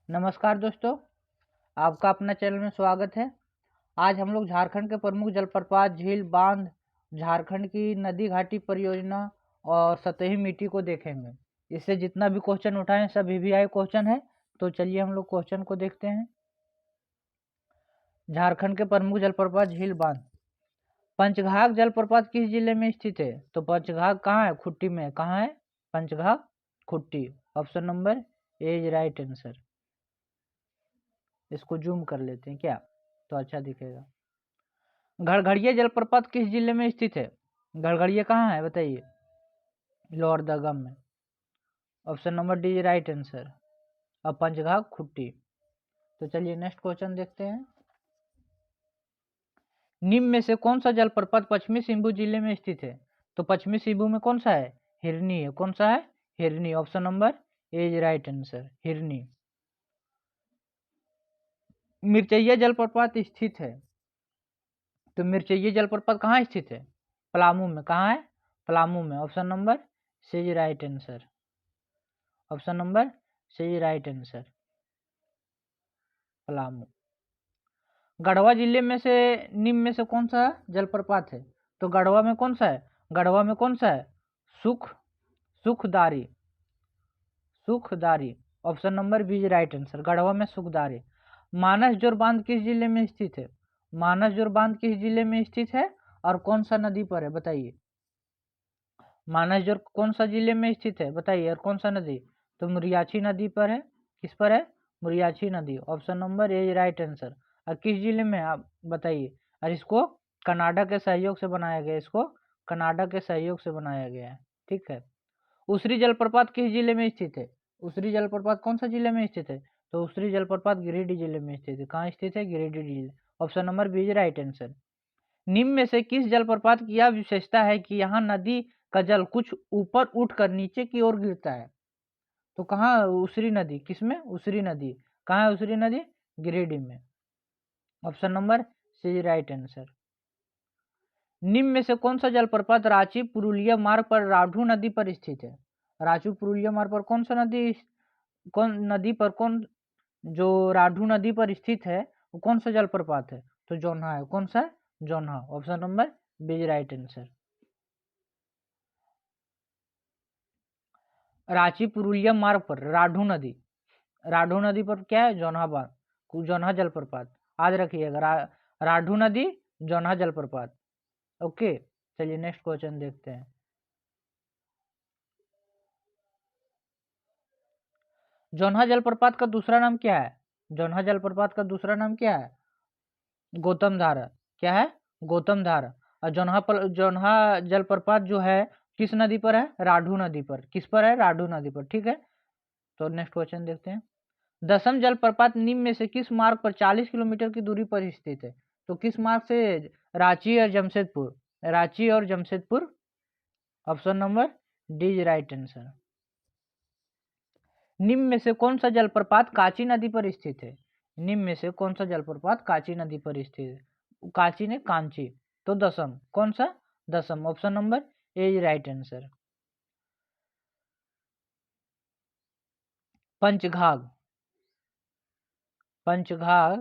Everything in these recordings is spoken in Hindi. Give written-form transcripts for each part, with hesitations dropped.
नमस्कार दोस्तों, आपका अपना चैनल में स्वागत है। आज हम लोग झारखंड के प्रमुख जलप्रपात, झील, बांध, झारखंड की नदी घाटी परियोजना और सतही मिट्टी को देखेंगे। इससे जितना भी क्वेश्चन उठाएं सब ईवीआई क्वेश्चन है। तो चलिए हम लोग क्वेश्चन को देखते हैं। झारखंड के प्रमुख जलप्रपात, झील, बांध। पंचघाघ जलप्रपात किस जिले में स्थित है? तो पंचघाघ कहाँ है? खुट्टी में। कहाँ है? Panchghagh, Khunti. Option number A is right answer. इसको जूम कर लेते हैं क्या, तो अच्छा दिखेगा। घड़घड़िया जलप्रपात किस जिले में स्थित है? घड़घड़िया कहाँ है बताइए? लोअर दगम में। Option number D is right answer. अब पंचघाघ, खुट्टी। तो चलिए नेक्स्ट क्वेश्चन देखते हैं। निम्न में से कौन सा जलप्रपात पश्चिमी सिंहभूम जिले में स्थित है? तो पश्चिमी सिंहभूम में कौन सा है? हिरनी है। कौन सा है? हिरनी। Option number A is right answer, हिरनी। मिर्चैया जलप्रपात स्थित है, तो मिर्चैया जलप्रपात कहाँ स्थित है? पलामू में। कहाँ है? पलामू में। Option number C is right answer. Option number C is right answer, Palamu. Garhwa जिले में से निम्न में से कौन सा जलप्रपात है? तो गढ़वा में कौन सा है? गढ़वा में कौन सा है? Sukhdari. Sukhdari. Option number B is right answer, Garhwa में सुखदारी। मानस जोर बांध किस जिले में स्थित है? मानस जोर बांध किस जिले में स्थित है और कौन सा नदी पर है बताइए? मानस जोर कौन सा जिले में स्थित है बताइए, और कौन सा नदी? तो मुरियाची नदी पर है। किस पर है? मुरियाची नदी। Option number A right answer. और किस जिले में आप बताइए? और इसको कनाडा के सहयोग से बनाया गया, इसको कनाडा के सहयोग से बनाया गया है। ठीक है। उसरी जलप्रपात किस जिले में स्थित है? उसरी जलप्रपात कौन सा जिले में स्थित है? तो उसरी जलप्रपात गिरिडीह जिले में स्थित है। कहाँ स्थित है? गिरिडीह जिले। Option number B is right answer. निम्न में से किस जलप्रपात की यह विशेषता है कि यहाँ नदी का जल कुछ ऊपर उठकर नीचे की ओर गिरता है? तो कहाँ उसरी नदी? किसमें? उसरी नदी। कहाँ है उसरी नदी? गिरिडीह में। Option number C right answer. निम्न में से कौन सा जलप्रपात रांची पुरुलिया मार्ग पर राढ़ू नदी पर स्थित है? रांची पुरुलिया मार्ग पर कौन सा नदी, कौन नदी पर, कौन जो राढ़ू नदी पर स्थित है वो कौन सा जलप्रपात है? तो जोन्हा है। कौन सा? Jonha. Option number B right answer. Ranchi Purulia मार्ग पर राढ़ू नदी, राढ़ू नदी पर क्या है? जोन्हा बांध, जोन्हा जलप्रपात। याद रखिएगा, राढ़ू नदी, जोन्हा जलप्रपात। ओके। चलिए नेक्स्ट क्वेश्चन देखते हैं। जोन्हा जलप्रपात का दूसरा नाम क्या है? जोन्हा जलप्रपात का दूसरा नाम क्या है? गौतम धारा। क्या है? गौतम धारा। और जोन्हा जलप्रपात जो है किस नदी पर है? राढ़ू नदी पर। किस पर है? राढ़ू नदी पर। ठीक है। तो नेक्स्ट क्वेश्चन देखते हैं। दसम जलप्रपात निम्न में से किस मार्ग पर 40 किलोमीटर की दूरी पर स्थित है? तो किस मार्ग से? रांची और जमशेदपुर। रांची और Jamshedpur. Option number D is right answer. निम्न में से कौन सा जलप्रपात काची नदी पर स्थित है? निम्न में से कौन सा जलप्रपात काची नदी पर स्थित है? काची ने कांची, तो दसम। कौन सा? Dasam. Option number A is right answer. Panchghagh. Panchghagh.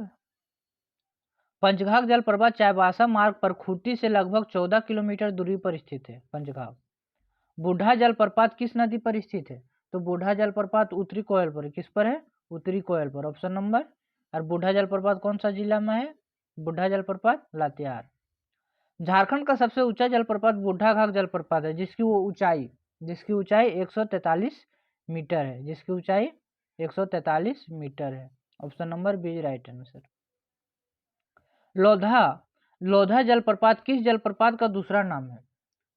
Panchghagh जलप्रपात चाईबासा मार्ग पर खूंटी से लगभग 14 किलोमीटर दूरी पर स्थित है। पंचघाघ। बूढ़ा जलप्रपात किस नदी पर स्थित है? तो बूढ़ा जलप्रपात उत्तरी कोयल पर। किस पर है? उत्तरी कोयल पर। Option number. और बूढ़ा जलप्रपात कौन सा जिला में है? बूढ़ा जलप्रपात लातेहार। झारखंड का सबसे ऊंचा जलप्रपात बूढ़ाघाघ जलप्रपात है, जिसकी ऊंचाई 143 मीटर है। जिसकी ऊंचाई 143 मीटर है। Option number B right answer. Lodha. Lodha जलप्रपात किस जलप्रपात का दूसरा नाम है?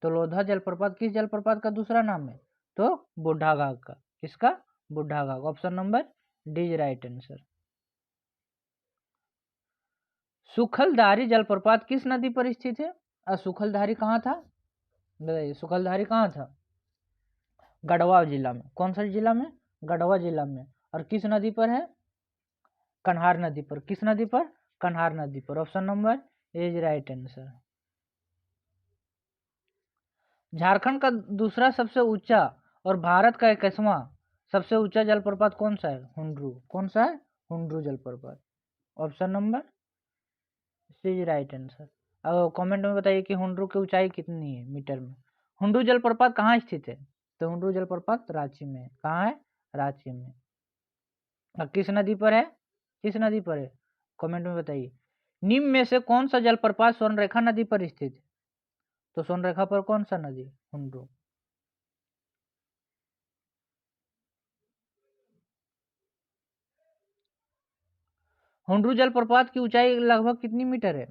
तो लोधा जलप्रपात किस जलप्रपात का दूसरा नाम है? तो बूढ़ाघाघ का। किसका? Budhaghagh. Option number D right answer. Sukhaldhari जलप्रपात किस नदी पर स्थित है? और सुखलधारी कहाँ था बताइए? सुखलधारी कहाँ था? गढ़वा जिला में। कौन सा जिला में? गढ़वा जिला में। और किस नदी पर है? कन्हार नदी पर। किस नदी पर? कन्हार नदी पर। Option number is right answer. Jharkhand का दूसरा सबसे ऊंचा और भारत का 21वां सबसे ऊंचा जलप्रपात कौन सा है? हुंड्रू। कौन सा है? हुंड्रू जलप्रपात। Option number C is right answer. अब कमेंट में बताइए कि हुंड्रू की ऊंचाई कितनी है मीटर में। हुंड्रू जलप्रपात कहाँ स्थित है? तो हुंड्रू जलप्रपात रांची में है। कहाँ है? रांची में। किस नदी पर है? किस नदी पर है? कमेंट में बताइए। निम्न में से कौन सा जलप्रपात स्वर्णरेखा नदी पर स्थित है? तो स्वर्णरेखा पर कौन सा नदी? हुंड्रू। हुंड्रू जलप्रपात की ऊंचाई लगभग कितनी मीटर है?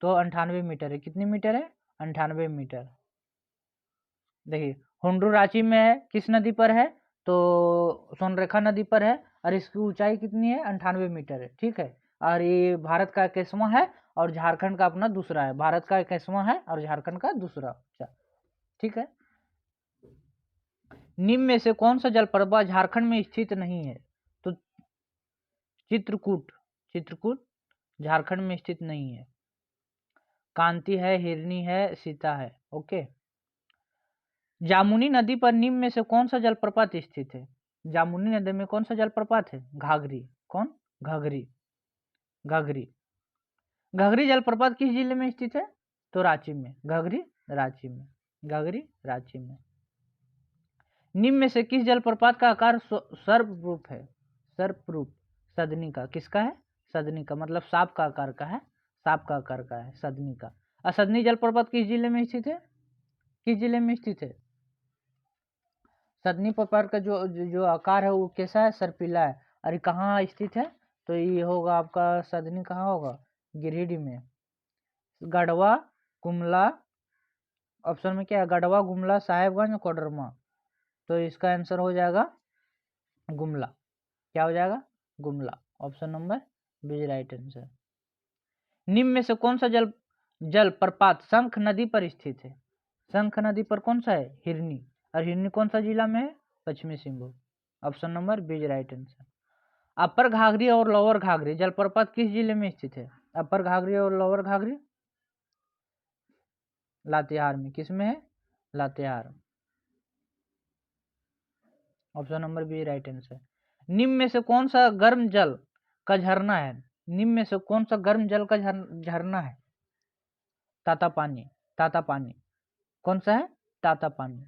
तो 98 मीटर है। कितनी मीटर है? 98 मीटर। देखिए, हुंड्रू रांची में है, किस नदी पर है? तो स्वर्णरेखा नदी पर है, और इसकी ऊंचाई कितनी है? 98 मीटर है। ठीक है, और ये भारत का 21वां है और झारखंड का अपना दूसरा है। भारत का 21वां है और झारखंड का दूसरा। अच्छा, ठीक है। निम्न में से कौन सा जलप्रपात झारखंड में स्थित नहीं है? तो चित्रकूट। चित्रकूट झारखंड में स्थित नहीं है। कांति है, हिरनी है, सीता है। ओके। जामुनी नदी पर निम्न में से कौन सा जलप्रपात स्थित है? जामुनी नदी में कौन सा जलप्रपात है? घाघरी। कौन? घाघरी। घाघरी। घाघरी जलप्रपात किस जिले में स्थित है? तो रांची में। घाघरी रांची में। घाघरी रांची में। निम्न में से किस जलप्रपात का आकार सर्परूप है? सर्परूप। सदनी का। किसका है? सदनी का, मतलब सांप का आकार का है। सांप का आकार का है सदनी का। असदनी जलप्रपात किस जिले में स्थित है? किस जिले में स्थित है? सदनी प्रकार का जो आकार है वो कैसा है? सर्पिला है। और ये कहाँ स्थित है? तो ये होगा आपका सदनी कहाँ होगा? गिरिडीह में। गढ़वा, गुमला। ऑप्शन में क्या है? गढ़वा, गुमला, साहेबगंज, कोडरमा। तो इसका आंसर हो जाएगा गुमला। क्या हो जाएगा? Gumla. Option number B right answer. निम्न में से कौन सा जल प्रपात शंख नदी पर स्थित है? शंख नदी पर कौन सा है? हिरनी। और हिरनी कौन सा जिला में है? पश्चिमी Singhbhum. Option number B right answer. अपर घाघरी और लोअर घाघरी जलप्रपात किस जिले में स्थित है? अपर घाघरी और लोअर घाघरी लातेहार में। किस में है? Latehar. Option number B right answer. निम्न में से कौन सा गर्म जल का झरना है? निम्न में से कौन सा गर्म जल का झरना है? ताता पानी। ताता पानी। कौन सा है? ताता पानी।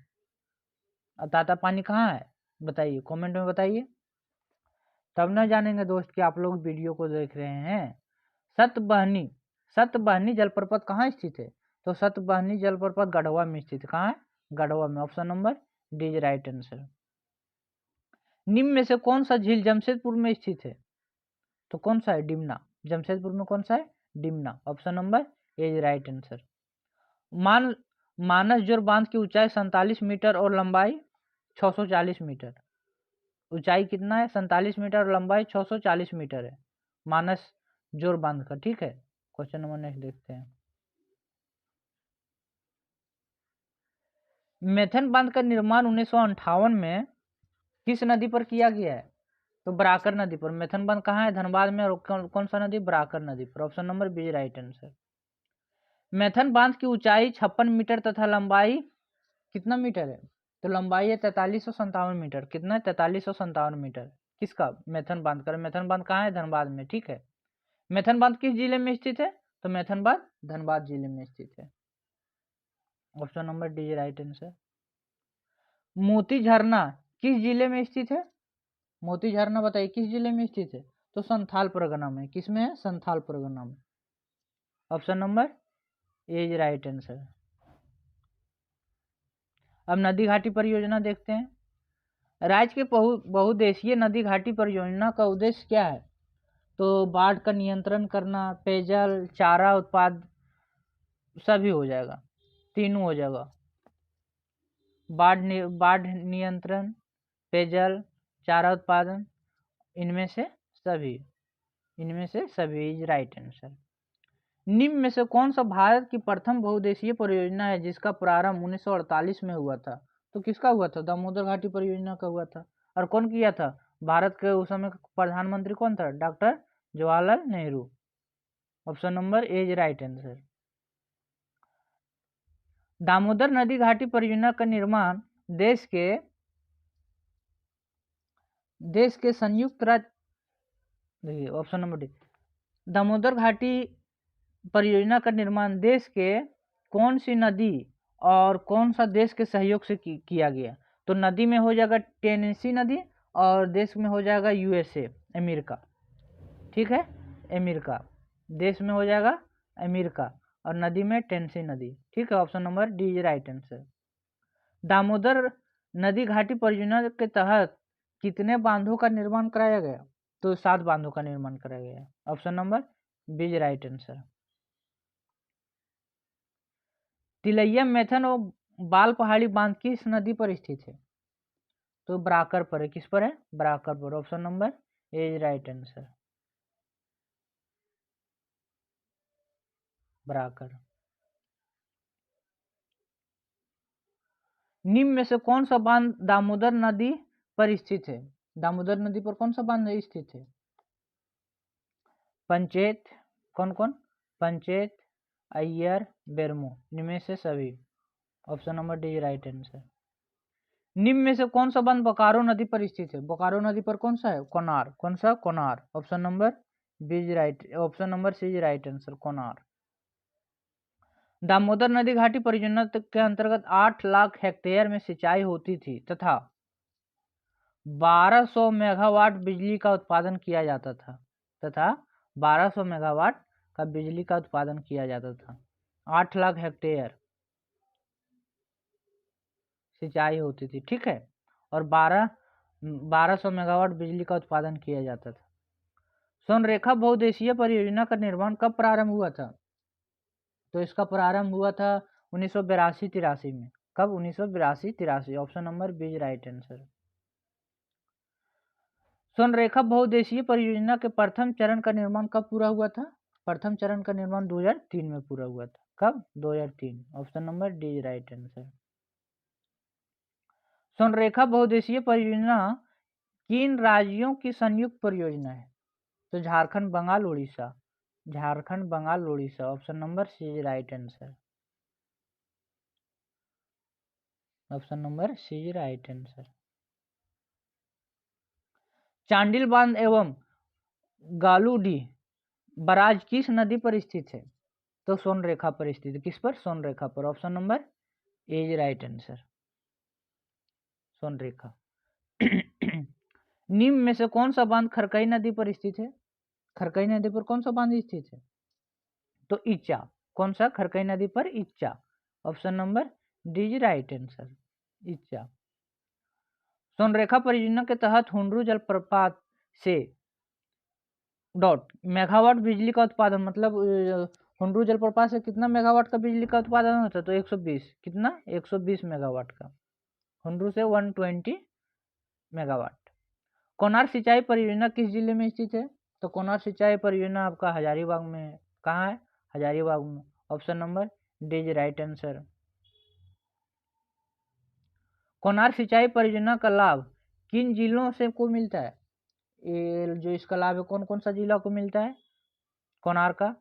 ताता पानी कहाँ है? बताइए, कमेंट में बताइए, तब न जानेंगे दोस्त कि आप लोग वीडियो को देख रहे हैं। सतबहनी। सतबहनी जलप्रपात कहाँ स्थित है? तो सतबहनी जलप्रपात गढ़वा में स्थित है। कहाँ है? गढ़वा में। Option number D is right answer. निम्न में से कौन सा झील जमशेदपुर में स्थित है? तो कौन सा है? डिमना। जमशेदपुर में कौन सा है? Dimna. Option number A is right answer. Manas जोर बांध की ऊंचाई 47 मीटर और लंबाई 640 मीटर। ऊंचाई कितना है? 47 मीटर और लंबाई 640 मीटर है मानस जोर बांध का। ठीक है, क्वेश्चन नंबर नेक्स्ट देखते हैं। मेथन बांध का निर्माण 1958 में किस नदी पर किया गया है? तो बराकर नदी पर। मेथन बांध कहाँ है? धनबाद में। और कौन सा नदी? बराकर नदी पर। Option number B right answer. Maithon बांध की ऊंचाई 56 मीटर तथा लंबाई कितना मीटर है? तो लंबाई है 4357 मीटर। कितना है? 4357 मीटर। किसका? मेथन बांध का। मेथन बांध कहाँ है? धनबाद में। ठीक है। मेथन बांध किस जिले में स्थित है? तो मेथन बांध धनबाद जिले में स्थित है। Option number D right answer. मोती झरना किस जिले में स्थित है? मोती झरना बताइए किस जिले में स्थित है? तो संथाल परगना में। किस में है? संथाल परगना में। Option number A is right answer. अब नदी घाटी परियोजना देखते हैं। राज्य के बहुउद्देशीय नदी घाटी परियोजना का उद्देश्य क्या है? तो बाढ़ का नियंत्रण करना, पेयजल, चारा उत्पाद, सभी हो जाएगा, तीनों हो जाएगा। बाढ़ नियंत्रण, पेयजल, चारा उत्पादन, इनमें से सभी। इनमें से सभी इज राइट आंसर। निम्न में से कौन सा भारत की प्रथम बहुउद्देशीय परियोजना है जिसका प्रारंभ 1948 में हुआ था? तो किसका हुआ था? दामोदर घाटी परियोजना का हुआ था। और कौन किया था? भारत के उस समय प्रधानमंत्री कौन था? Doctor Jawaharlal Nehru. Option number A is right answer. Damodar नदी घाटी परियोजना का निर्माण देश के देश के संयुक्त राज्य, देखिए ऑप्शन नंबर डी, दामोदर घाटी परियोजना का निर्माण देश के कौन सी नदी और कौन सा देश के सहयोग से किया गया? तो नदी में हो जाएगा टेनेसी नदी और देश में हो जाएगा यूएसए, अमेरिका। ठीक है, अमेरिका देश में हो जाएगा अमेरिका और नदी में टेनेसी नदी। ठीक है, option number D is right answer. Damodar नदी घाटी परियोजना के तहत कितने बांधों का निर्माण कराया गया? तो 7 बांधों का निर्माण कराया गया। Option number B is right answer. Tilaiya Maithon और बाल पहाड़ी बांध किस नदी पर स्थित है? तो ब्राकर पर है। किस पर है? ब्राकर पर। Option number A is right answer, Barakar. निम्न में से कौन सा बांध दामोदर नदी पर स्थित है? दामोदर नदी पर कौन सा बांध स्थित है? पंचेत, कौन कौन? पंचेत, अय्यर, बेरमो, इनमें से सभी। Option number D right answer. निम्न में से कौन सा बांध बोकारो नदी पर स्थित है? बोकारो नदी पर कौन सा है? कोनार। कौन सा? Konar. Option number B is right, option number C is right answer, Konar. Damodar नदी घाटी परियोजना के अंतर्गत 8 लाख हेक्टेयर में सिंचाई होती थी तथा 1200 मेगावाट बिजली का उत्पादन किया जाता था 1200 मेगावाट का बिजली का उत्पादन किया जाता था। 8 लाख हेक्टेयर सिंचाई होती थी। ठीक है, और 1200 मेगावाट बिजली का उत्पादन किया जाता था। सोनरेखा बहुउद्देशीय परियोजना का निर्माण कब प्रारंभ हुआ था? तो इसका प्रारंभ हुआ था 1982-83 में। कब? 1982-83। Option number B is right answer. Sonrekha बहुउद्देशीय परियोजना के प्रथम चरण का निर्माण कब पूरा हुआ था? प्रथम चरण का निर्माण 2003 में पूरा हुआ था। कब? 2003। Option number D is right answer. Sonrekha बहुउद्देशीय परियोजना किन राज्यों की संयुक्त परियोजना है? तो Jharkhand, Bengal, Orissa. Jharkhand, Bengal, Orissa. Option number C is right answer, option number C is right answer. Chandil बांध एवं गालूडी बराज किस नदी पर स्थित है? तो सोनरेखा पर स्थित है। किस पर? सोनरेखा पर। Option number A is right answer, Sonrekha. निम्न में से कौन सा बांध खरकई नदी पर स्थित है? खरकई नदी पर कौन सा बांध स्थित है? तो इच्चा। कौन सा? खरकई नदी पर Ichha. Option number D is right answer, Ichha. Sonrekha परियोजना के तहत हुंडरू जलप्रपात से मेगावाट बिजली का उत्पादन, मतलब हुंडरू जलप्रपात से कितना मेगावाट का बिजली का उत्पादन होता है? तो 120। कितना? 120 मेगावाट का। हुंडरू से 120 मेगावाट। कोनार सिंचाई परियोजना किस जिले में स्थित है? तो कोनार सिंचाई परियोजना आपका हजारीबाग में है। कहाँ है? हजारीबाग में। Option number D is right answer. Konar सिंचाई परियोजना का लाभ किन जिलों से को मिलता है? ये जो इसका लाभ है कौन कौन सा जिला को मिलता है? कोनार का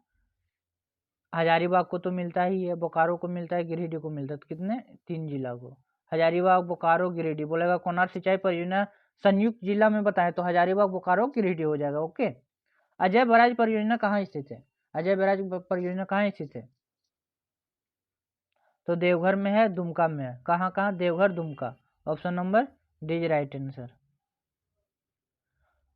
हजारीबाग को तो मिलता ही है, बोकारो को मिलता है, गिरिडीह को मिलता है। तो कितने? 3 जिला को। हजारीबाग, बोकारो, गिरिडीह। बोलेगा कोनार सिंचाई परियोजना संयुक्त जिला में बताएं तो हजारीबाग, बोकारो, गिरिडीह हो जाएगा। ओके। अजय बराज परियोजना कहाँ स्थित है? अजय बराज परियोजना कहाँ स्थित है? तो देवघर में है, दुमका में है। कहाँ कहाँ? Deoghar, Dumka. Option number D is right answer.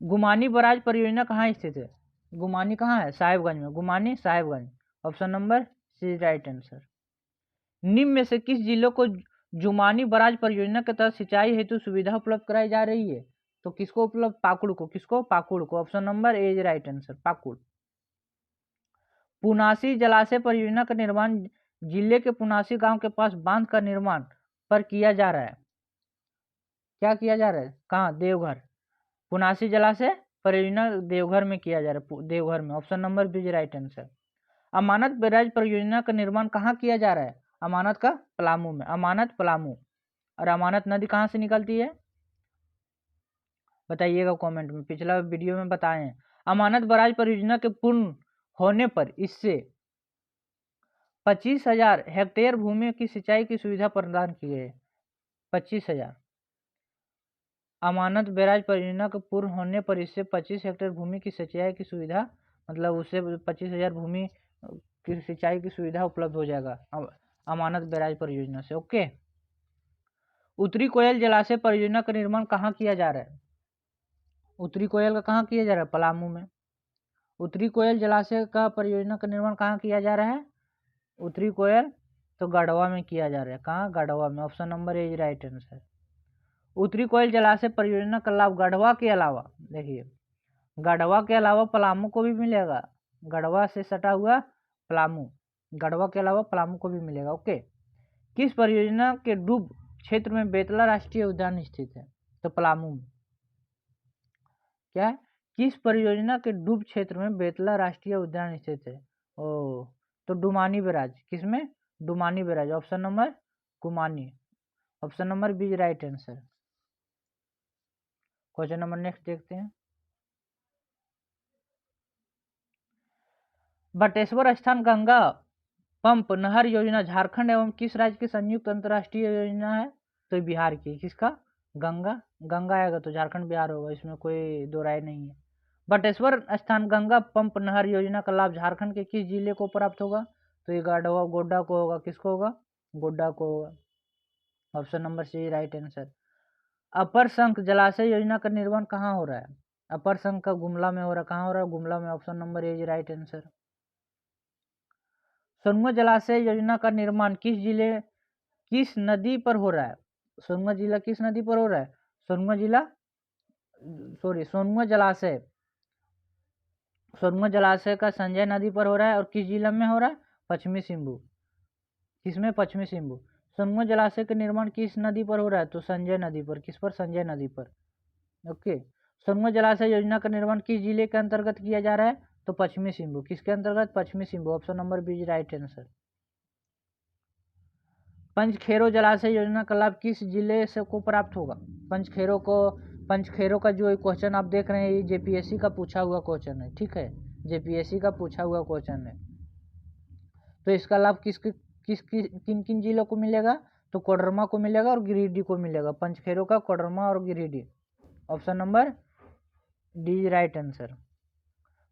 Gumani barrage परियोजना कहाँ स्थित है? गुमानी कहाँ है? साहेबगंज में। Gumani, Sahebganj. Option number C is right answer. निम्न में से किस जिलों को जुमानी बराज परियोजना के तहत सिंचाई हेतु सुविधा उपलब्ध कराई जा रही है? तो किसको उपलब्ध? पाकुड़ को। किसको? पाकुड़ को। Option number A is right answer, Pakur. Punasi जलाशय परियोजना का निर्माण जिले के पुनासी गांव के पास बांध का निर्माण पर किया जा रहा है। क्या किया जा रहा है? कहाँ? देवघर। पुनासी जलाशय परियोजना देवघर में किया जा रहा है, देवघर में। Option number B is right answer. Amanat barrage परियोजना का निर्माण कहाँ किया जा रहा है? अमानत का पलामू में। अमानत, पलामू। और अमानत नदी कहाँ से निकलती है? बताइएगा कमेंट में, पिछला वीडियो में बताए हैं। अमानत बराज परियोजना के पूर्ण होने पर इससे 25,000 हेक्टेयर भूमि की सिंचाई की सुविधा प्रदान की गई है। 25,000। अमानत बैराज परियोजना के पूर्ण होने पर इससे 25 हेक्टेयर भूमि की सिंचाई की सुविधा, मतलब उससे 25,000 भूमि की सिंचाई की सुविधा उपलब्ध हो जाएगा अमानत बैराज परियोजना से। ओके। उत्तरी कोयल जलाशय परियोजना का निर्माण कहाँ किया जा रहा है? उत्तरी कोयल का कहाँ किया जा रहा है? पलामू में। उत्तरी कोयल जलाशय का परियोजना का निर्माण कहाँ किया जा रहा है? उत्तरी कोयल तो गढ़वा में किया जा रहा है। कहाँ? गढ़वा में। Option number A right answer. उत्तरी कोयल जलाशय परियोजना का लाभ गढ़वा के अलावा, देखिए गढ़वा के अलावा पलामू को भी मिलेगा। गढ़वा से सटा हुआ पलामू, गढ़वा के अलावा पलामू को भी मिलेगा। ओके। किस परियोजना के डूब क्षेत्र में बेतला राष्ट्रीय उद्यान स्थित है? तो पलामू में। क्या है? किस परियोजना के डूब क्षेत्र में बेतला राष्ट्रीय उद्यान स्थित है? ओ, तो डुमानी बैराज। किसमें? Dumani barrage. Option number Kumani. Option number B right answer. Question number next देखते हैं। बटेश्वर स्थान गंगा पंप नहर योजना झारखंड एवं किस राज्य की संयुक्त अंतर्राष्ट्रीय योजना है? तो बिहार की। किसका? गंगा। गंगा आएगा तो झारखंड बिहार होगा, इसमें कोई दो राय नहीं है। बटेश्वर स्थान गंगा पंप नहर योजना का लाभ झारखंड के किस जिले को प्राप्त होगा? तो ये गोड्डा को होगा। किसको होगा? गोड्डा को होगा। Option number C right answer. Upper Shankh जलाशय योजना का निर्माण कहाँ हो रहा है? अपर शंख का गुमला में हो रहा है। कहाँ हो रहा है? गुमला में। Option number A right answer. Songadh जलाशय योजना का निर्माण किस नदी पर हो रहा है? सोनगढ़ जिला किस नदी पर हो रहा है? सोनगढ़ जलाशय का संजय नदी पर हो रहा है। और किस जिला में हो रहा है? पश्चिमी सिंहभूम। किसमें? पश्चिमी सिंहभूम। सोनगढ़ जलाशय का निर्माण किस नदी पर हो रहा है? तो संजय नदी पर। किस पर? संजय नदी पर। ओके। सोनगढ़ जलाशय योजना का निर्माण किस जिले के अंतर्गत किया जा रहा है? तो पश्चिमी सिंहभूम। किसके अंतर्गत? पश्चिमी Singhbhum. Option number B right answer. Panchkhero जलाशय योजना का लाभ किस जिले से को प्राप्त होगा? पंचखेरो का जो क्वेश्चन आप देख रहे हैं ये जेपीएससी का पूछा हुआ क्वेश्चन है। ठीक है, जेपीएससी का पूछा हुआ क्वेश्चन है। तो इसका लाभ किन किन जिलों को मिलेगा? तो कोडरमा को मिलेगा और गिरिडीह को मिलेगा। पंचखेरो का कोडरमा और Giridih. Option number D right answer.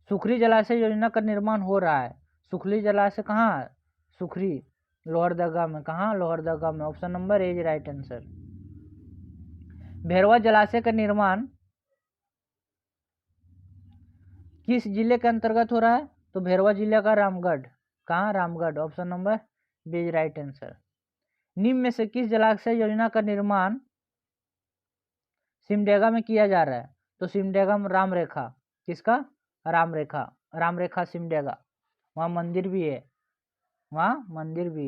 Sukhri जलाशय योजना का निर्माण हो रहा है। सुखरी जलाशय कहाँ है? सुखरी लोहरदगा में। कहाँ? लोहरदगा में। Option number A right answer. Bhairwa जलाशय का निर्माण किस जिले के अंतर्गत हो रहा है? तो भैरवा जिले का रामगढ़। कहाँ? Ramgarh. Option number B right answer. निम्न में से किस जलाशय योजना का निर्माण सिमडेगा में किया जा रहा है? तो सिमडेगा में राम रेखा। किसका? राम रेखा सिमडेगा। वहाँ मंदिर भी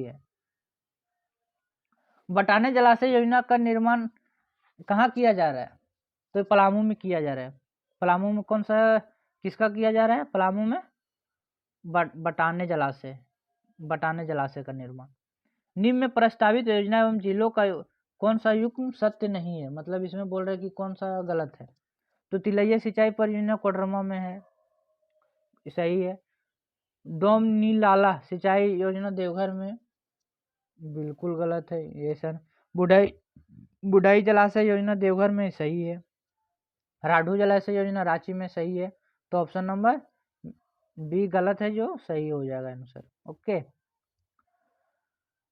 है। बटाने जलाशय योजना का निर्माण कहाँ किया जा रहा है? तो पलामू में किया जा रहा है। पलामू में कौन सा किसका किया जा रहा है? पलामू में बटाने जलाशय का निर्माण। निम्न में प्रस्तावित योजना एवं जिलों का कौन सा युग्म सत्य नहीं है? मतलब इसमें बोल रहे हैं कि कौन सा गलत है। तो तिलैया सिंचाई परियोजना कोडरमा में है, सही है। डोम नीलाला सिंचाई योजना देवघर में, बिल्कुल गलत है ये सर। बुढ़ाई जलाशय योजना देवघर में, सही है। राढ़ू जलाशय योजना रांची में, सही है। तो ऑप्शन नंबर बी गलत है, जो सही हो जाएगा आंसर। ओके।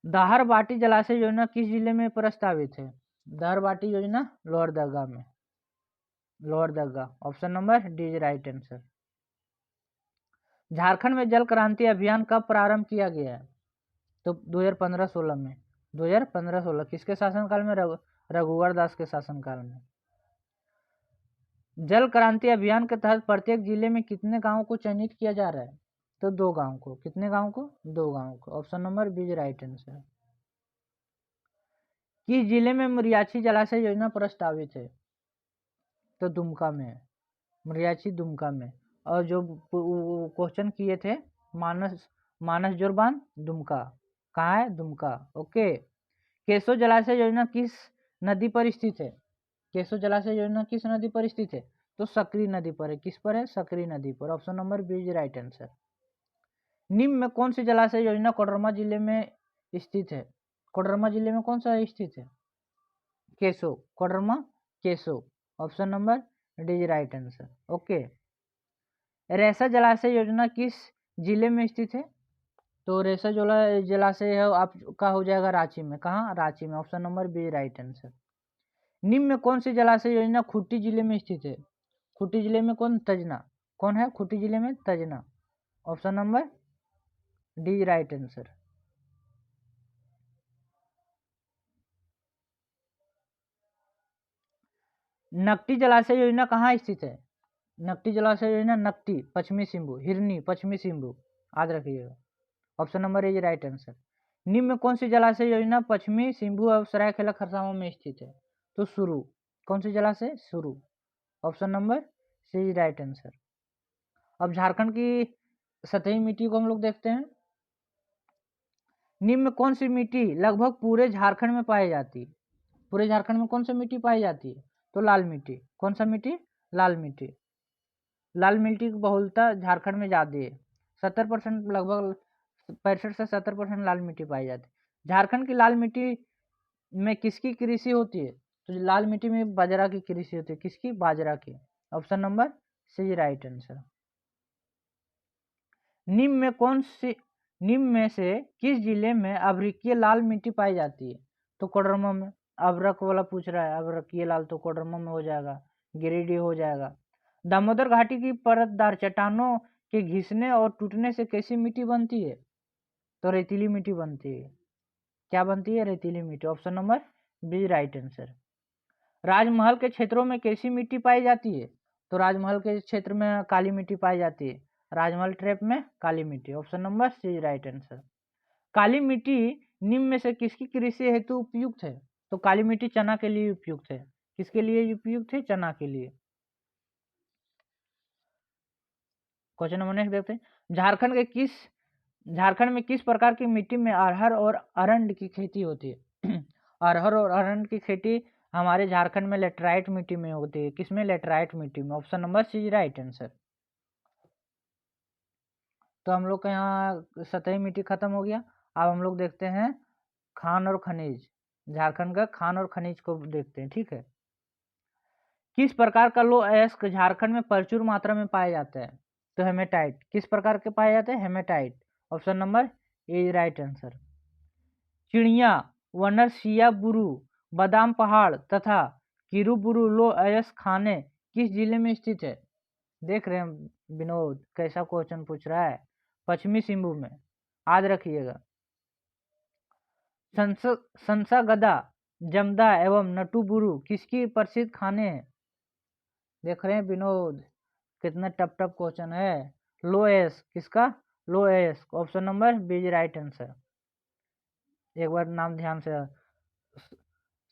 दाहरबाटी जलाशय योजना किस जिले में प्रस्तावित है? दाहरबाटी योजना लोहरदगा में। Option number D right answer. Jharkhand में जल क्रांति अभियान कब प्रारंभ किया गया है? तो 2015-16 में। 2015-16 किसके शासनकाल में? रघुवर दास के शासनकाल में। जल क्रांति अभियान के तहत प्रत्येक जिले में कितने गांवों को चयनित किया जा रहा है? तो 2 गांव को। कितने गांव को? 2 गांव को। Option number B right answer. किस जिले में मुरियाची जलाशय योजना प्रस्तावित है? तो दुमका में है। मुरियाची दुमका में। और जो क्वेश्चन किए थे मानस जोरबांध दुमका, कहाँ है? दुमका। ओके। केशव जलाशय योजना किस नदी पर स्थित है? केशव जलाशय योजना किस नदी पर स्थित है? तो सकरी नदी पर है। किस पर है? सकरी नदी पर। Option number B right answer. निम्न में कौन सी जलाशय योजना कोडरमा जिले में स्थित है? कोडरमा जिले में कौन सा स्थित है? Keshav. Koderma Keshav. Option number D is right answer. Okay, रेसा जलाशय योजना किस जिले में स्थित है? तो रेसा जलाशय है आपका हो जाएगा रांची में। कहाँ? रांची में। Option number B right answer. निम्न में कौन सी जलाशय योजना खूंटी जिले में स्थित है? खूंटी जिले में कौन? तजना। कौन है खूंटी जिले में? Tajna. Option number D right answer. Nakti जलाशय योजना कहाँ स्थित है? नकटी जलाशय योजना नकटी पश्चिमी सिंभू, हिरनी पश्चिमी सिंभू, याद रखिएगा। Option number A right answer. निम्न में कौन सी जलाशय योजना पश्चिमी सिंभू और सरायकेला खरसावां में स्थित है? तो सुरू। कौन सी जलाशय? सुरू। Option number C right answer. अब झारखंड की सतही मिट्टी को हम लोग देखते हैं। निम्न में कौन सी मिट्टी लगभग पूरे झारखंड में पाई जाती है? पूरे झारखंड में कौन सी मिट्टी पाई जाती है? तो लाल मिट्टी। कौन सा मिट्टी? लाल मिट्टी। लाल मिट्टी की बहुलता झारखंड में ज़्यादा है। 70% लगभग 65 से 70% लाल मिट्टी पाई जाती है। झारखंड की लाल मिट्टी में किसकी कृषि होती है? तो लाल मिट्टी में बाजरा की कृषि होती है। किसकी? बाजरा की। Option number C right answer. निम्न में से किस जिले में अभ्रकीय लाल मिट्टी पाई जाती है? तो कोडरमा में। अभ्रक वाला पूछ रहा है, अभ्रकीय लाल तो कोडरमा में हो जाएगा, गिरिडीह हो जाएगा। दामोदर घाटी की परतदार चट्टानों के घिसने और टूटने से कैसी मिट्टी बनती है? तो रेतीली मिट्टी बनती है। क्या बनती है? रेतीली मिट्टी। Option number B right answer. Rajmahal के क्षेत्रों में कैसी मिट्टी पाई जाती है? तो राजमहल के क्षेत्र में काली मिट्टी पाई जाती है। राजमहल ट्रैप में काली मिट्टी। Option number C right answer. काली मिट्टी निम्न में से किसकी कृषि हेतु उपयुक्त है? तो काली मिट्टी चना के लिए उपयुक्त है। किसके लिए उपयुक्त है? चना के लिए। क्वेश्चन नंबर नेक्स्ट देखते हैं। झारखंड में किस प्रकार की मिट्टी में अरहर और अरंड की खेती होती है? अरहर और अरंड की खेती हमारे झारखंड में लेटराइट मिट्टी में होती है। किसमें? लेटराइट मिट्टी में। Option number C right answer. तो हम लोग का यहाँ सतही मिट्टी खत्म हो गया। अब हम लोग देखते हैं खान और खनिज। झारखंड का खान और खनिज को देखते हैं, ठीक है। किस प्रकार का लौह अयस्क झारखंड में प्रचुर मात्रा में पाया जाता है? तो हेमेटाइट। किस प्रकार के पाए जाते हैं? Haematite. Option number A right answer. Chiria, वनरसिया बुरु, बादाम पहाड़ तथा किरुबुरु लौह अयस्क खाने किस जिले में स्थित है? देख रहे हैं विनोद कैसा क्वेश्चन पूछ रहा है। पश्चिमी सिंभू में, याद रखिएगा। संसागदा, जमदा एवं नटुबुरु किसकी प्रसिद्ध खाने हैं? देख रहे हैं विनोद कितना टफ टफ क्वेश्चन है। लोएस। किसका? Loess. Option number B right answer. एक बार नाम ध्यान से।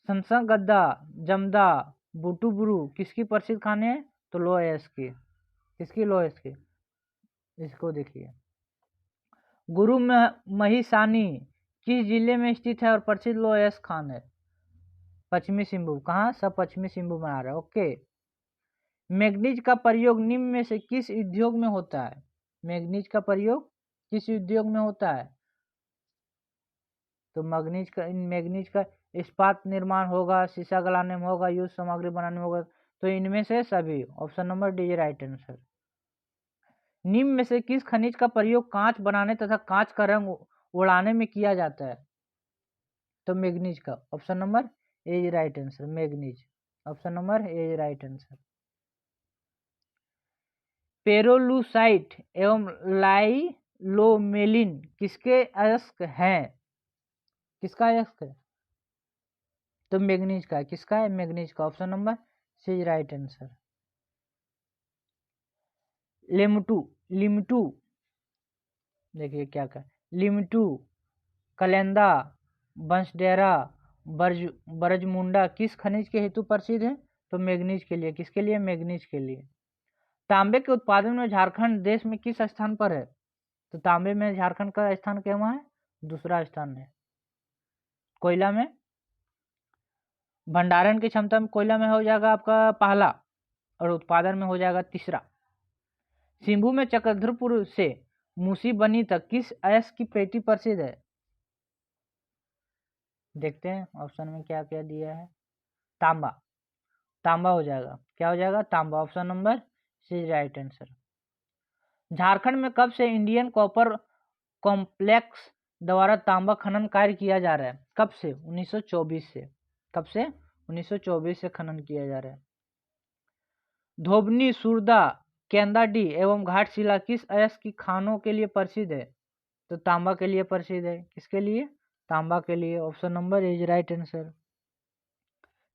संसागदा, जमदा, बुटुबुरु किसकी प्रसिद्ध खाने हैं? तो लोएस की। किसकी? लोएस की। इसको देखिए। गुरु महिसानी किस जिले में स्थित है और प्रसिद्ध लोएस खान है? पश्चिमी सिंभू। कहाँ? सब पश्चिमी सिंभू में आ रहा है। ओके। मैग्नीज का प्रयोग निम्न में से किस उद्योग में होता है? मैग्नीज का प्रयोग किस उद्योग में होता है? तो मैग्नीज का इस्पात निर्माण होगा, शीशा गलाने में होगा, युद्ध सामग्री बनाने में होगा। तो इनमें से सभी। Option number D right answer. निम्न में से किस खनिज का प्रयोग कांच बनाने तथा कांच का रंग उड़ाने में किया जाता है? तो मैग्नीज का। Option number A right answer. Manganese. Option number A right answer. Pyrolusite एवं लाइलोमेलिन किसके अयस्क हैं? किसका अयस्क है? तो मैग्नीज का। किसका है? मैग्नीज का। Option number C right answer. लिमटू देखिए क्या क्या। लिमटू, कलेंदा, बंसडेरा, बरजमुंडा किस खनिज के हेतु प्रसिद्ध है? तो मैग्नीज के लिए। किसके लिए? मैग्नीज के लिए। तांबे के उत्पादन में झारखंड देश में किस स्थान पर है? तो तांबे में झारखंड का स्थान क्या है? दूसरा स्थान है। कोयला में भंडारण की क्षमता में कोयला में हो जाएगा आपका पहला और उत्पादन में हो जाएगा तीसरा। सिंभू में चक्रधरपुर से मूसी बनी तक किस अयस्क की पेटी प्रसिद्ध है? देखते हैं ऑप्शन में क्या क्या दिया है। तांबा। तांबा हो जाएगा। क्या हो जाएगा? तांबा। Option number C is right answer. Jharkhand में कब से इंडियन कॉपर कॉम्प्लेक्स द्वारा तांबा खनन कार्य किया जा रहा है? कब से? 1924 से। कब से? 1924 से खनन किया जा रहा है। धोबनी, सुरदा, केंदाडी एवं घाटशिला किस अयस्क की खानों के लिए प्रसिद्ध है? तो तांबा के लिए प्रसिद्ध है। किसके लिए? तांबा के लिए। Option number is right answer.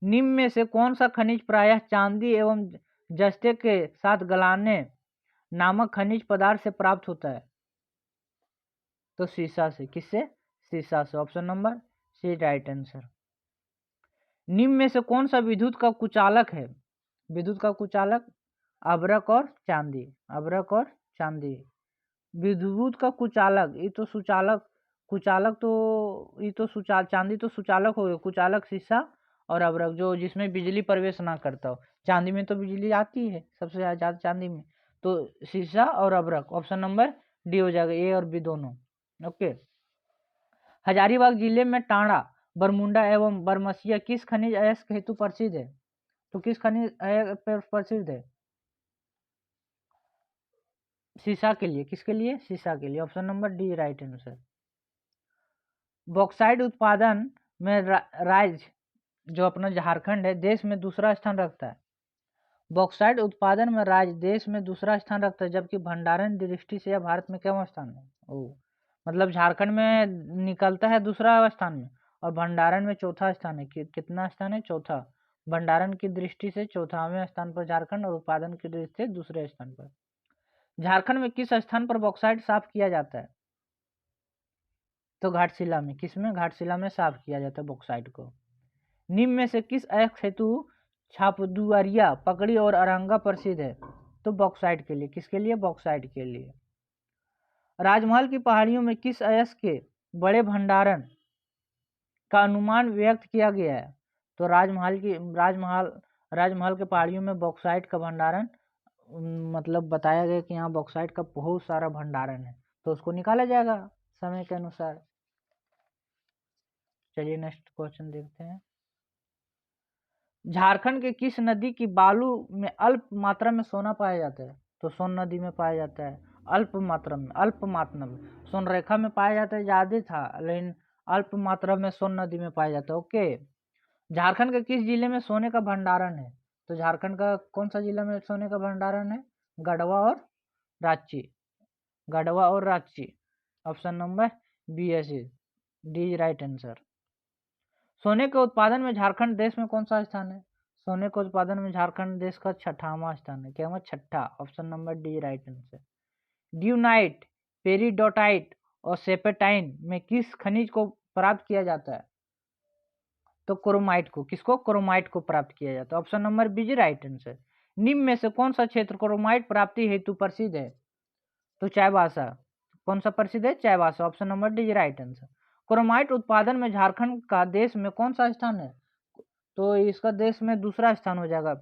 निम्न में से कौन सा खनिज प्रायः चांदी एवं जस्ते के साथ गलाने नामक खनिज पदार्थ से प्राप्त होता है? तो सीसा से। किससे? सीसा से। Option number C right answer. निम्न में से कौन सा विद्युत का कुचालक है? विद्युत का कुचालक अभ्रक और चांदी। अभ्रक और चांदी। विद्युत का कुचालक, ये तो सुचालक, कुचालक तो ये तो चांदी तो सुचालक हो गया, कुचालक शीशा और अभ्रक जो जिसमें बिजली प्रवेश ना करता हो। चांदी में तो बिजली आती है सबसे ज्यादा चांदी में, तो शीशा और अभ्रक। ऑप्शन नंबर डी हो जाएगा, ए और बी दोनों। ओके। हजारीबाग जिले में टांडा, बरमुंडा एवं बरमसिया किस खनिज अयस्क हेतु प्रसिद्ध है? तो किस खनिज प्रसिद्ध है? शीशा के लिए। किसके लिए? शीशा के लिए। Option number D right answer. Bauxite उत्पादन में राज्य जो अपना झारखंड है देश में दूसरा स्थान रखता है। बॉक्साइट उत्पादन में राज्य देश में दूसरा स्थान रखता है, जबकि भंडारण दृष्टि से यह भारत में क्या स्थान है? ओ, मतलब झारखंड में निकलता है दूसरा स्थान में और भंडारण में चौथा स्थान है। कितना स्थान है? चौथा। भंडारण की दृष्टि से चौथावें स्थान पर झारखंड और उत्पादन की दृष्टि से दूसरे स्थान पर। झारखंड में किस स्थान पर बॉक्साइट साफ किया जाता है? तो घाटशिला में। किसमें? घाटशिला में साफ किया जाता है बॉक्साइट को। निम्न में से किस अयस्क हेतु छापदुआरिया, पकड़ी और अरंगा प्रसिद्ध है? तो बॉक्साइट के लिए। किसके लिए? बॉक्साइट के लिए। राजमहल की पहाड़ियों में किस अयस्क के बड़े भंडारण का अनुमान व्यक्त किया गया है? तो राजमहल के पहाड़ियों में बॉक्साइट का भंडारण मतलब बताया गया कि यहाँ बॉक्साइट का बहुत सारा भंडारण है, तो उसको निकाला जाएगा समय के अनुसार। चलिए नेक्स्ट क्वेश्चन देखते हैं। झारखंड के किस नदी की बालू में अल्प मात्रा में सोना पाया जाता है? तो सोन नदी में पाया जाता है। अल्प मात्रा में। सोनरेखा में पाया जाता है ज्यादा था, लेकिन अल्प मात्रा में सोन नदी में पाया जाता है। ओके। झारखंड के किस जिले में सोने का भंडारण है? तो झारखंड का कौन सा जिला में सोने का भंडारण है? गढ़वा और रांची। गढ़वा और Ranchi. Option number B is the right answer. सोने के उत्पादन में झारखंड देश में कौन सा स्थान है? सोने के उत्पादन में झारखंड देश का 6वां स्थान है। क्या हुआ? 6। Option number D right answer. Dunite, peridotite और सेपेटाइन में किस खनिज को प्राप्त किया जाता है? तो क्रोमाइट को। किसको? क्रोमाइट को प्राप्त किया जाता है। Option number B right answer. निम्न में से कौन सा क्षेत्र क्रोमाइट प्राप्ति हेतु प्रसिद्ध है? तो चाईबासा। कौन सा प्रसिद्ध है? Chaibasa. Option number D right answer. Chromite उत्पादन में झारखंड का देश में कौन सा स्थान है? तो इसका देश में दूसरा स्थान हो जाएगा।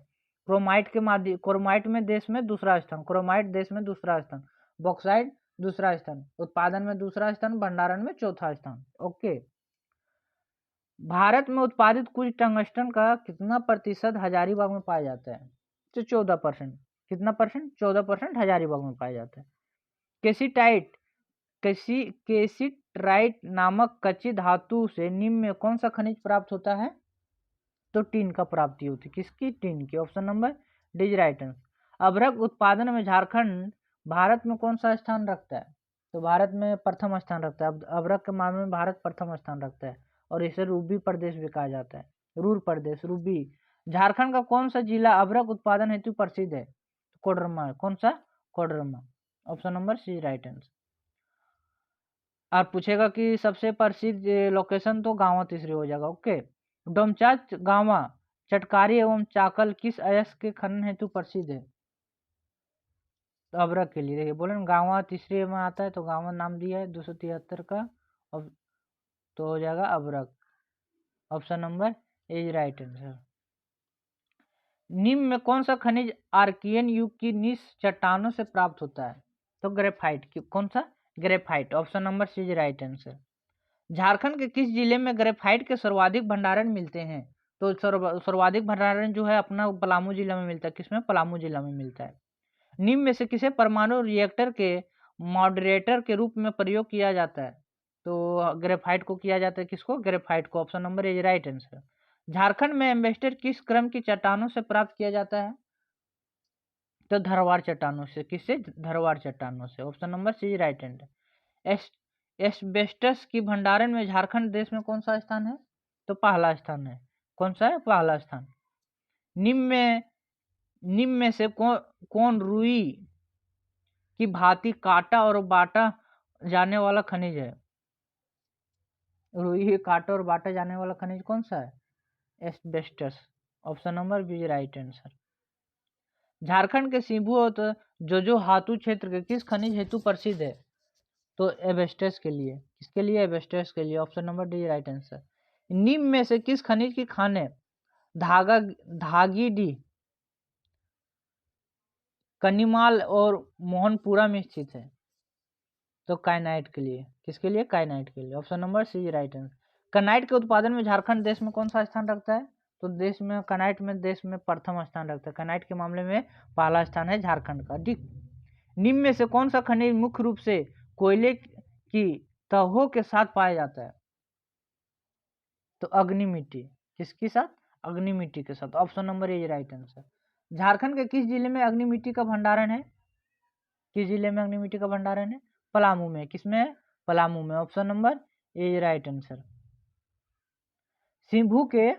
क्रोमाइट में देश में दूसरा स्थान। क्रोमाइट देश में दूसरा स्थान। बॉक्साइट दूसरा स्थान। उत्पादन में दूसरा स्थान। भंडारण में चौथा स्थान। ओके। भारत में उत्पादित कुल टंगस्टन का कितना प्रतिशत हजारीबाग में पाया जाता है? तो 14%। कितना परसेंट? 14% हजारीबाग में पाया जाता है। केसिट्राइट नामक कच्ची धातु से निम्न में कौन सा खनिज प्राप्त होता है? तो टीन का प्राप्ति होती है। किसकी? टीन की। Option number D right answer. अभ्रक उत्पादन में झारखंड भारत में कौन सा स्थान रखता है? तो भारत में प्रथम स्थान रखता है। अभ्रक के मामले में भारत प्रथम स्थान रखता है और इसे रूबी प्रदेश भी कहा जाता है। रूर प्रदेश, रूबी। झारखंड का कौन सा जिला अभ्रक उत्पादन हेतु प्रसिद्ध है? कोडरमा। कौन सा? Koderma. Option number C right answer. और पूछेगा कि सबसे प्रसिद्ध लोकेशन, तो गांवा तीसरी हो जाएगा। ओके। डोमचांच, गांवा, चटकारी एवं चाकल किस अयस्क के खनन हेतु प्रसिद्ध है? तो अभ्रक के लिए। देखिए बोले गांवा तीसरे में आता है, तो गांवा नाम दिया है 273 का, तो हो जाएगा अभ्रक। Option number is right answer. निम्न में कौन सा खनिज आर्कियन युग की नीच चट्टानों से प्राप्त होता है? तो ग्रेफाइट। कौन सा? Graphite. Option number C right answer. Jharkhand के किस जिले में ग्रेफाइट के सर्वाधिक भंडारण मिलते हैं? तो सर्वाधिक भंडारण जो है अपना पलामू जिला में मिलता है। किसमें? पलामू जिला में मिलता है। निम्न में से किसे परमाणु रिएक्टर के मॉडरेटर के रूप में प्रयोग किया जाता है? तो ग्रेफाइट को किया जाता है। किसको? ग्रेफाइट को। Option number A right answer. Jharkhand में एम्बेस्टर किस क्रम की चट्टानों से प्राप्त किया जाता है? तो धरवार चट्टानों से। किससे? धरवार चट्टानों से। Option number C right answer. Asbestos की भंडारण में झारखंड देश में कौन सा स्थान है? तो पहला स्थान है। कौन सा है? पहला स्थान। निम्न में से कौन रुई की भांति काटा और बांटा जाने वाला खनिज है? रुई काटा और बांटा जाने वाला खनिज कौन सा है? Asbestos. Option number B right answer. Jharkhand के सिंभू और जोजो हातू क्षेत्र के किस खनिज हेतु प्रसिद्ध है? तो एस्बेस्टस के लिए। किसके लिए? एस्बेस्टस के लिए। Option number D right answer. निम्न में से किस खनिज की खानें धागीडीह, कनिमाल और मोहनपुरा में स्थित है? तो काइनाइट के लिए। किसके लिए? काइनाइट के लिए। Option number C right answer. Kyanite के उत्पादन में झारखंड देश में कौन सा स्थान रखता है? तो देश में काइनाइट में देश में प्रथम स्थान रखता है। काइनाइट के मामले में पहला स्थान है झारखंड का। ठीक। निम्न में से कौन सा खनिज मुख्य रूप से कोयले की तहों के साथ पाया जाता है? तो अग्नि मिट्टी। किसके साथ? अग्नि मिट्टी के साथ। Option number A right answer. Jharkhand के किस जिले में अग्नि मिट्टी का भंडारण है? किस जिले में अग्नि मिट्टी का भंडारण है? पलामू में। किसमें है? पलामू में। Option number A right answer. सिंभू के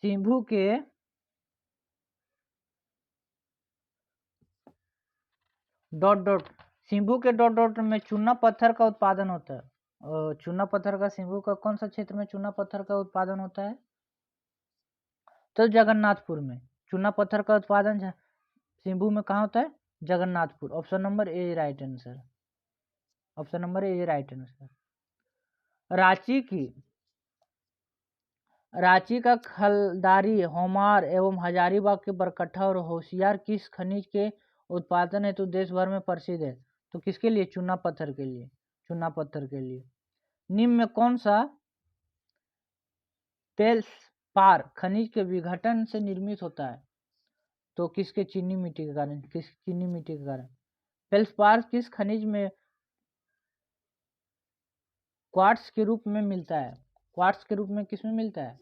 सिंभू के डॉट डॉट सिंभू के डॉट डॉट में चूना पत्थर का उत्पादन होता है। चूना पत्थर का सिंभू का कौन सा क्षेत्र में चूना पत्थर का उत्पादन होता है? तो जगन्नाथपुर में। चूना पत्थर का उत्पादन सिंभू में कहाँ होता है? Jagannathpur. Option number A right answer. Option number A right answer. Ranchi का खलदारी, होमार एवं हजारीबाग के बरकट्ठा और होशियार किस खनिज के उत्पादन हेतु देश भर में प्रसिद्ध है? तो किसके लिए? चूना पत्थर के लिए। चूना पत्थर के लिए। निम्न में कौन सा फेल्सपार खनिज के विघटन से निर्मित होता है? तो किसके? चीनी मिट्टी के कारण। किस? चीनी मिट्टी के कारण। फेल्सपार किस खनिज में क्वार्ट्स के रूप में मिलता है? क्वार्ट्स के रूप में किसमें मिलता है?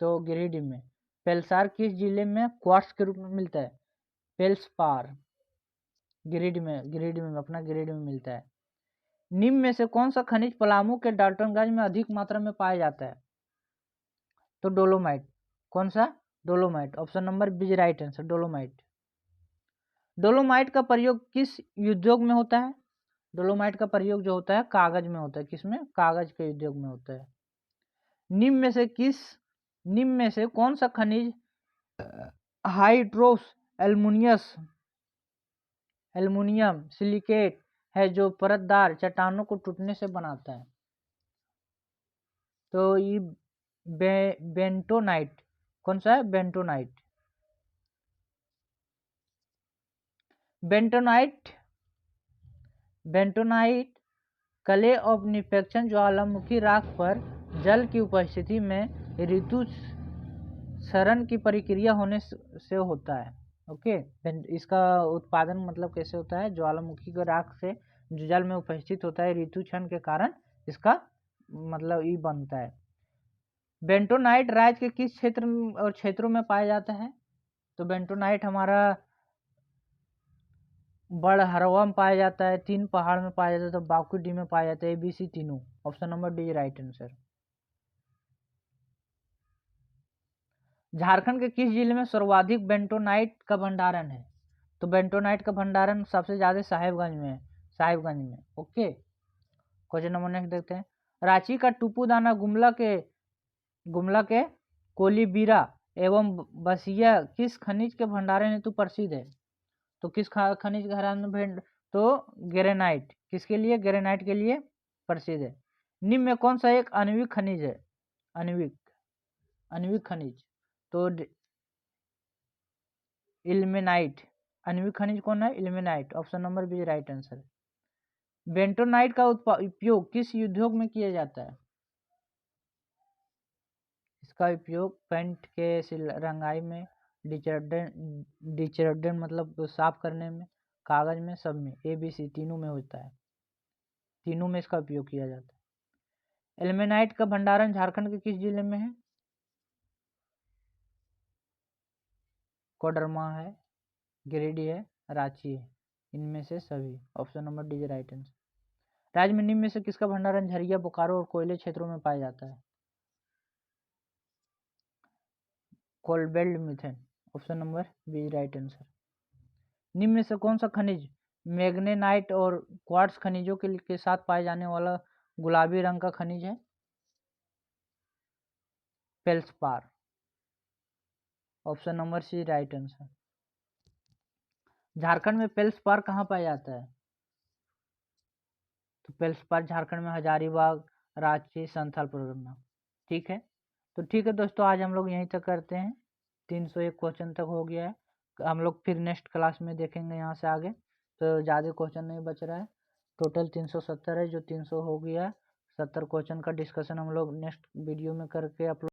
तो गिरिडीह में। फेल्सार किस जिले में क्वार्ट्स के रूप में मिलता है? फेल्सपार गिरिडीह में अपना गिरिडीह में मिलता है। निम्न में से कौन सा खनिज पलामू के डाल्टनगंज में अधिक मात्रा में पाया जाता है? तो डोलोमाइट। कौन सा? Dolomite. Option number B right answer. Dolomite. Dolomite का प्रयोग किस उद्योग में होता है? डोलोमाइट का प्रयोग जो होता है कागज में होता है। किसमें? कागज के उद्योग में होता है। निम्न में से कौन सा खनिज हाइड्रोस एल्युमिनियम सिलिकेट है जो परतदार चट्टानों को टूटने से बनाता है? तो ये बेंटोनाइट। कौन सा है? बेंटोनाइट। बेंटोनाइट क्ले ऑफ निक्षेपण ज्वालामुखी राख पर जल की उपस्थिति में ऋतु क्षरण की प्रक्रिया होने से होता है। ओके। इसका उत्पादन मतलब कैसे होता है? ज्वालामुखी के राख से जो जल में उपस्थित होता है ऋतु क्षरण के कारण इसका मतलब ये बनता है। बेंटोनाइट राज्य के किस क्षेत्र और क्षेत्रों में पाया जाता है? तो बेंटोनाइट हमारा बड़हरवा में पाया जाता है, तीन पहाड़ में पाया जाता है, तो बाकुडी में पाया जाता है। ABC तीनों। Option number D right answer. Jharkhand के किस जिले में सर्वाधिक बेंटोनाइट का भंडारण है? तो बेंटोनाइट का भंडारण सबसे ज्यादा साहेबगंज में है। साहेबगंज में। ओके। क्वेश्चन नंबर नेक्स्ट देखते हैं। रांची का टुपुदाना गुमला के कोलीबीरा एवं बसिया किस खनिज के भंडारण हेतु प्रसिद्ध है? तो किस खनिज का भंडारण? तो ग्रेनाइट। किसके लिए? ग्रेनाइट के लिए प्रसिद्ध है। निम्न में कौन सा एक आणविक खनिज है? आणविक खनिज। तो इल्मेनाइट। आणविक खनिज कौन है? Ilmenite. Option number B right answer. Bentonite का उपयोग किस उद्योग में किया जाता है? इसका उपयोग पेंट के रंगाई में, डिटर्जेंट मतलब साफ करने में, कागज में, सब में, ABC तीनों में होता है, तीनों में इसका उपयोग किया जाता है। एल्मेनाइट का भंडारण झारखंड के किस जिले में है? कोडरमा है, गिरिडीह है, रांची है, इनमें से सभी। Option number D is right answer. राज्य में निम्न में से किसका भंडारण झरिया, बोकारो और कोयले क्षेत्रों में पाया जाता है? Coal belt methane. Option number B right answer. निम्न में से कौन सा खनिज मैग्नेनाइट और क्वार्ट्ज खनिजों के साथ पाए जाने वाला गुलाबी रंग का खनिज है? Feldspar. Option number C right answer. Jharkhand में फेल्सपार कहाँ पाया जाता है? तो फेल्सपार झारखंड में हजारीबाग, रांची, संथाल परगना। ठीक है, तो ठीक है दोस्तों, आज हम लोग यहीं तक करते हैं। 301 क्वेश्चन तक हो गया है, हम लोग फिर नेक्स्ट क्लास में देखेंगे यहाँ से आगे। तो ज़्यादा क्वेश्चन नहीं बच रहा है, टोटल 370 है, जो 300 हो गया है। 70 क्वेश्चन का डिस्कशन हम लोग नेक्स्ट वीडियो में करके अपलोड